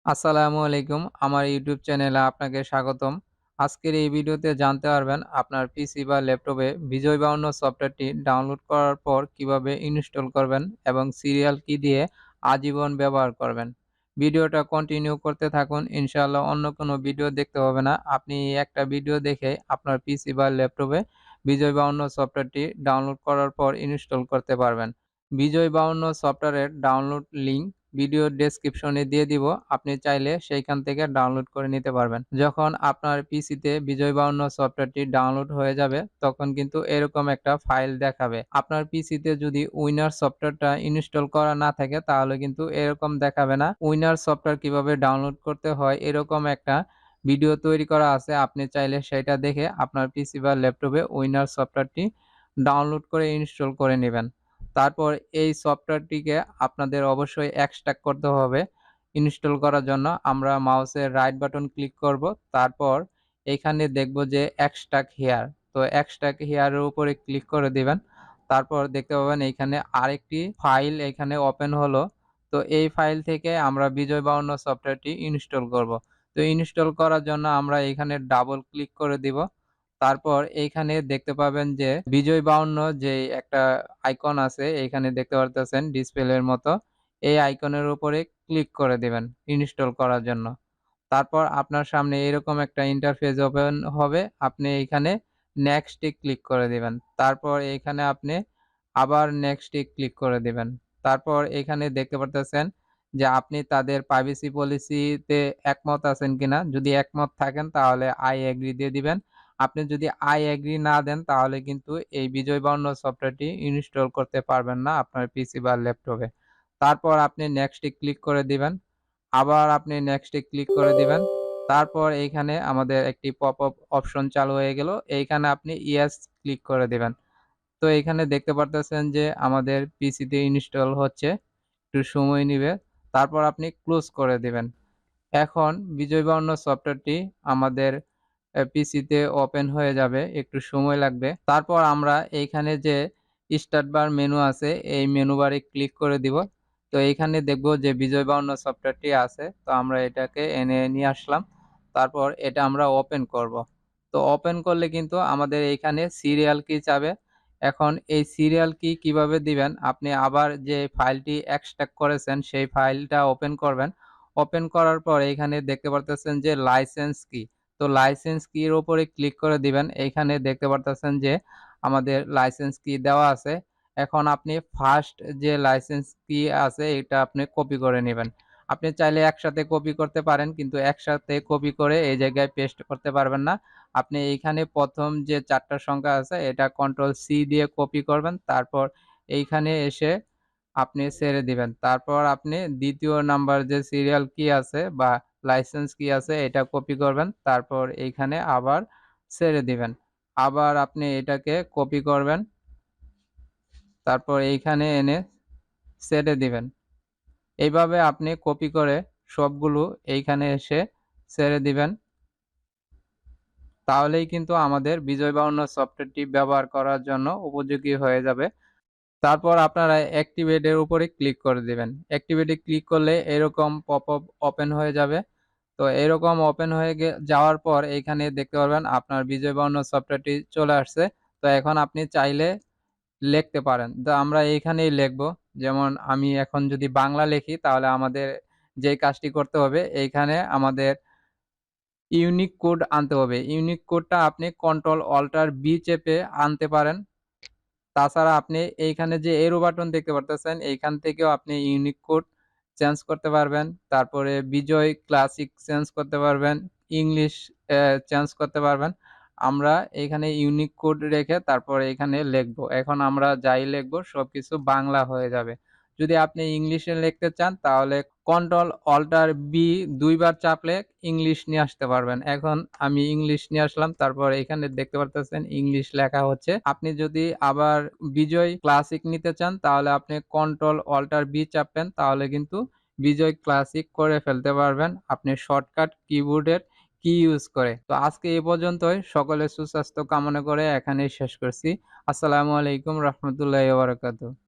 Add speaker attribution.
Speaker 1: আসসালামু আলাইকুম। আমার ইউটিউব চ্যানেলে আপনাকে স্বাগতম। আজকের এই ভিডিওতে জানতে পারবেন আপনার পিসি বা ল্যাপটপে বিজয় বায়ান্ন সফটওয়্যারটি ডাউনলোড করার পর কিভাবে ইনস্টল করবেন এবং সিরিয়াল কি দিয়ে আজীবন ব্যবহার করবেন। ভিডিওটা কন্টিনিউ করতে থাকুন। ইনশাআল্লাহ অন্য কোনো ভিডিও দেখতে হবে না। আপনি এই একটা ভিডিও দেখে আপনার পিসি বা ল্যাপটপে বিজয় বায়ান্ন সফটওয়্যারটি ডাউনলোড করার পর ইনস্টল করতে পারবেন। বিজয় বায়ান্ন সফটওয়্যারের ডাউনলোড লিংক ভিডিওর ডেসক্রিপশনে দিয়ে দিব। আপনি চাইলে সেইখান থেকে ডাউনলোড করে নিতে পারবেন। যখন আপনার পিসিতে বিজয় বায়ান্ন সফটওয়্যারটি ডাউনলোড হয়ে যাবে, তখন কিন্তু এরকম একটা ফাইল দেখাবে। আপনার পিসিতে যদি উইনার সফটওয়্যারটা ইনস্টল করা না থাকে, তাহলে কিন্তু এরকম দেখাবে না। উইনার সফটওয়্যার কিভাবে ডাউনলোড করতে হয়, এরকম একটা ভিডিও তৈরি করা আছে। আপনি চাইলে সেটা দেখে আপনার পিসি বা ল্যাপটপে উইনার সফটওয়্যারটি ডাউনলোড করে ইনস্টল করে নিবেন। তারপর এই সফটওয়্যারটিকে আপনাদের অবশ্যই এক্সট্রাক্ট করতে হবে। ইনস্টল করার জন্য আমরা মাউসের রাইট বাটন ক্লিক করব। তারপর এখানে দেখব যে এক্সট্রাক্ট হিয়ার। তো এক্সট্রাক্ট হিয়ার এর উপরে ক্লিক করে দিবেন। তারপর দেখতে পাবেন এইখানে আরেকটি ফাইল এখানে ওপেন হলো। তো এই ফাইল থেকে আমরা বিজয় বায়ান্ন সফটওয়্যারটি ইনস্টল করব। তো ইনস্টল করার জন্য আমরা এখানে ডাবল ক্লিক করে দিব। তারপর এইখানে দেখতে পাবেন যে বিজয় বায়ান্ন যে একটা আইকন আছে, এখানে দেখতে পারতেছেন ডিসপ্লের মতো। এই আইকনের উপরে ক্লিক করে দিবেন ইনস্টল করার জন্য। তারপর আপনার সামনে এরকম একটা ইন্টারফেস ওপেন হবে। আপনি এইখানে নেক্সট এ ক্লিক করে দিবেন। তারপর এইখানে আপনি আবার নেক্সট এ ক্লিক করে দিবেন। তারপর এখানে দেখতে পারতেছেন যে আপনি তাদের প্রাইভেসি পলিসিতে একমত আছেন কিনা। যদি একমত থাকেন তাহলে আই এগ্রি দিয়ে দিবেন। আপনি যদি আই এগ্রি না দেন, তাহলে কিন্তু এই বিজয় বায়ান্ন সফটওয়্যারটি ইনস্টল করতে পারবেন না আপনার পিসি বা ল্যাপটপে। তারপর আপনি নেক্সট এ ক্লিক করে দিবেন। আবার আপনি নেক্সট এ ক্লিক করে দিবেন। তারপর এইখানে আমাদের একটি পপআপ অপশন চালু হয়ে গেল। এইখানে আপনি ইয়েস ক্লিক করে দিবেন। তো এইখানে দেখতে পারতেছেন যে আমাদের পিসিতে ইনস্টল হচ্ছে। একটু সময় নিবে। তারপর আপনি ক্লোজ করে দিবেন। এখন বিজয় বায়ান্ন সফটওয়্যারটি আমাদের পিসিতে ওপেন হয়ে যাবে। একটু সময় লাগবে। তারপর আমরা এইখানে যে স্টার্ট বার মেনু আছে, এই মেনু বারে ক্লিক করে দিব। তো এইখানে দেখব যে বিজয় বায়ান্ন সফটওয়্যারটি আছে। তো আমরা এটাকে এনে নিয়ে আসলাম। তারপর এটা আমরা ওপেন করব। তো ওপেন করলে কিন্তু আমাদের এইখানে সিরিয়াল কি চাবে। এখন এই সিরিয়াল কি কিভাবে দিবেন? আপনি আবার যে ফাইলটি এক্সট্রাক্ট করেছেন, সেই ফাইলটা ওপেন করবেন। ওপেন করার পর এইখানে দেখতে পারতেছেন যে লাইসেন্স কি। তো লাইসেন্স কির উপরে ক্লিক করে দিবেন। এইখানে দেখতে পারতেছেন যে আমাদের লাইসেন্স কি দেওয়া আছে। এখন আপনি ফার্স্ট যে লাইসেন্স কি আছে, এটা আপনি কপি করে নিবেন। আপনি চাইলে একসাথে কপি করতে পারেন, কিন্তু একসাথে কপি করে এই জায়গায় পেস্ট করতে পারবেন না। আপনি এইখানে ১ম যে ৪ টা সংখ্যা আছে, এটা কন্ট্রোল সি দিয়ে কপি করবেন। তারপর এইখানে এসে আপনি ছেড়ে দিবেন। তারপর আপনি ২য় নাম্বার যে সিরিয়াল কি আছে বা লাইসেন্স কি আছে, এটা কপি করবেন। তারপর এইখানে আবার ছেড়ে দিবেন। আবার আপনি এটাকে কপি করবেন। তারপর এইখানে এনে ছেড়ে দিবেন। এইভাবে আপনি কপি করে সবগুলো এইখানে এসে ছেড়ে দিবেন। তাহলেই কিন্তু আমাদের বিজয় বায়ান্ন সফটওয়্যারটি ব্যবহার করার জন্য উপযোগী হয়ে যাবে। তারপর আপনারা অ্যাক্টিভেট এর উপরে ক্লিক করে দিবেন। অ্যাক্টিভেট এ ক্লিক করলে এরকম পপআপ ওপেন হয়ে যাবে। তো এরকম ওপেন হয়ে যাওয়ার পর এইখানে দেখতে পারবেন আপনার বিজয় বায়ান্ন সফটওয়্যারটি চলে আসছে। তো এখন আপনি চাইলে লিখতে পারেন। তো আমরা এইখানেই লিখব। যেমন আমি এখন যদি বাংলা লিখি, তাহলে আমাদের যেই কাজটি করতে হবে, এইখানে আমাদের ইউনিক কোড আনতে হবে। ইউনিক কোডটা আপনি কন্ট্রোল অল্টার বি চেপে আনতে পারেন। তাছাড়া আপনি এইখানে যে এরো বাটন দেখতে পারতেছেন, এইখান থেকেও আপনি ইউনিক কোড চেঞ্জ করতে পারবেন। তারপরে বিজয় ক্লাসিক চেঞ্জ করতে পারবেন। ইংলিশ চেঞ্জ করতে পারবেন। আমরা এইখানে ইউনিক কোড রেখে তারপর এখানে লিখব। এখন আমরা যাই লিখব সবকিছু বাংলা হয়ে যাবে। যদি আপনি ইংলিশে লিখতে চান, তাহলে কন্ট্রোল অল্টার বি ২ বার চাপলে ইংলিশ নিয়ে আসতে পারবেন। এখন আমি ইংলিশ নিয়ে আসলাম। তারপর এখানে দেখতে পারতেছেন ইংলিশ লেখা হচ্ছে। আপনি যদি আবার বিজয় ক্লাসিক নিতে চান, তাহলে আপনি কন্ট্রোল অল্টার বি চাপবেন। তাহলে কিন্তু বিজয় ক্লাসিক করে ফেলতে পারবেন আপনি শর্টকাট কিবোর্ডের কি ইউজ করে। তো আজকে এ পর্যন্তই। সকলের সুস্বাস্থ্য কামনা করে এখানেই শেষ করছি। আসসালামু আলাইকুম রাহমাতুল্লাহি ওয়া বারাকাতুহু।